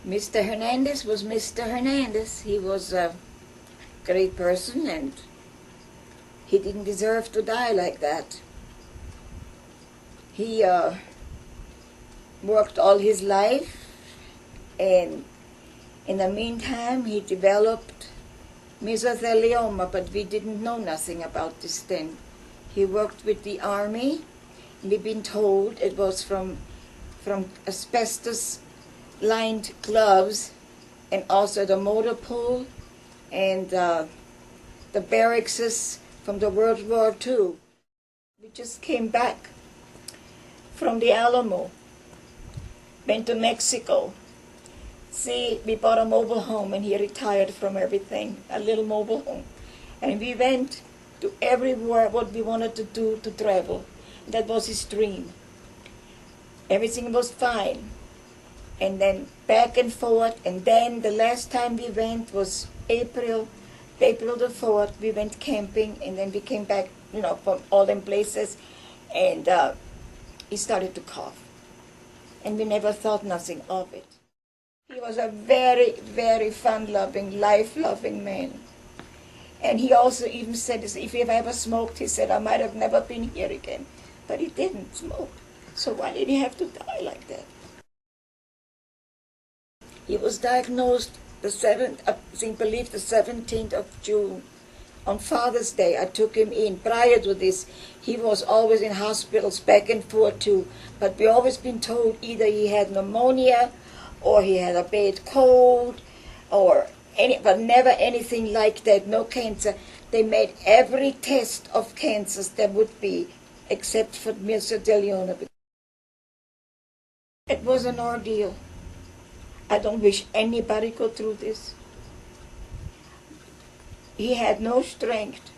Mr. Hernandez was Mr. Hernandez. He was a great person, and he didn't deserve to die like that. He worked all his life, and in the meantime he developed mesothelioma, but we didn't know nothing about this then. He worked with the army. We've been told it was from asbestos-lined gloves, and also the motor pool, and the barracks from the World War II. We just came back from the Alamo, went to Mexico. See, we bought a mobile home, and he retired from everything, a little mobile home. And we went to everywhere what we wanted to do to travel. That was his dream. Everything was fine. And then back and forth, and then the last time we went was April the 4th, we went camping, and then we came back, from all them places, and he started to cough. And we never thought nothing of it. He was a very, very fun-loving, life-loving man. And he also even said, if he ever smoked, he said, I might have never been here again. But he didn't smoke. So why did he have to die like that? He was diagnosed the 17th of June. On Father's Day, I took him in. Prior to this, he was always in hospitals, back and forth too. But we always been told either he had pneumonia, or he had a bad cold, but never anything like that, no cancer. They made every test of cancers there would be, except for mesothelioma. It was an ordeal. I don't wish anybody go through this. He had no strength.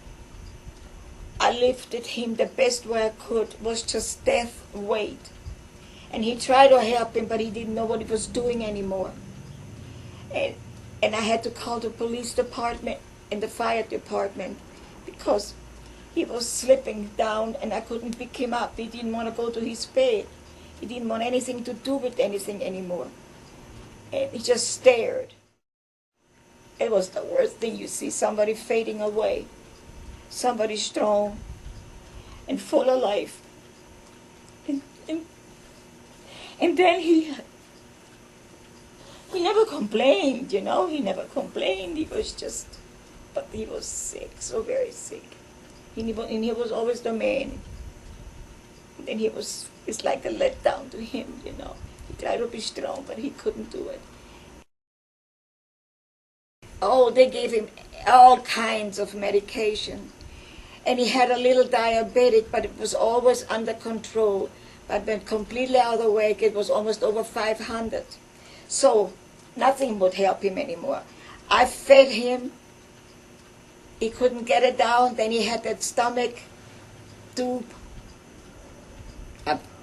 I lifted him the best way I could. It was just death weight. And he tried to help him, but he didn't know what he was doing anymore. And I had to call the police department and the fire department because he was slipping down and I couldn't pick him up. He didn't want to go to his bed. He didn't want anything to do with anything anymore. And he just stared. It was the worst thing. You see somebody fading away, somebody strong and full of life. And then he never complained, he never complained. He was but he was sick, so very sick. And he was always the man. And then it's like a letdown to him, He tried to be strong, but he couldn't do it. Oh, they gave him all kinds of medication. And he had a little diabetic, but it was always under control. But went completely out of whack. It was almost over 500. So nothing would help him anymore. I fed him. He couldn't get it down. Then he had that stomach tube.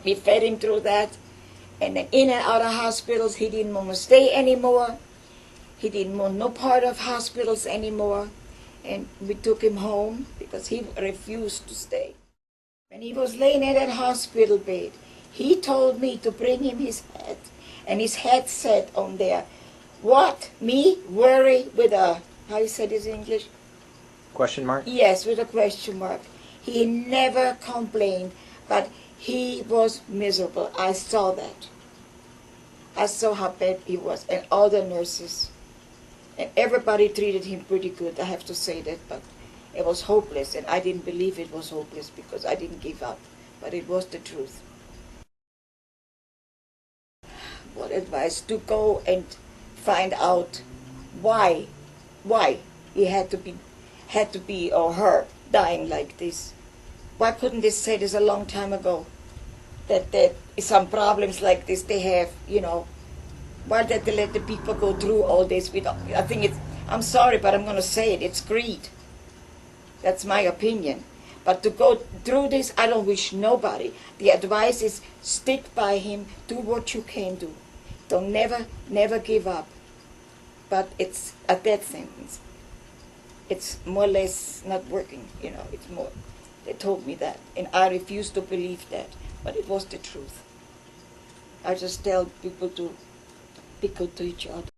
We fed him through that. And then in and out of hospitals, he didn't want to stay anymore. He didn't want no part of hospitals anymore. And we took him home because he refused to stay. When he was laying in that hospital bed, he told me to bring him his hat. And his hat said on there, what? Me? Worry with a, how you say this in English? Question mark? Yes, with a question mark. He never complained, but he was miserable. I saw that. I saw how bad he was, and all the nurses. And everybody treated him pretty good, I have to say that, but it was hopeless, and I didn't believe it was hopeless because I didn't give up, but it was the truth. What advice? To go and find out why he had to be or her dying like this. Why couldn't they say this a long time ago? That some problems like this they have, Why did they let the people go through all this? I think I'm sorry, but I'm going to say it. It's greed. That's my opinion. But to go through this, I don't wish nobody. The advice is stick by him. Do what you can do. Don't never give up. But it's a death sentence. It's more or less not working. It's more. They told me that, and I refused to believe that. But it was the truth. I just tell people to be good to each other.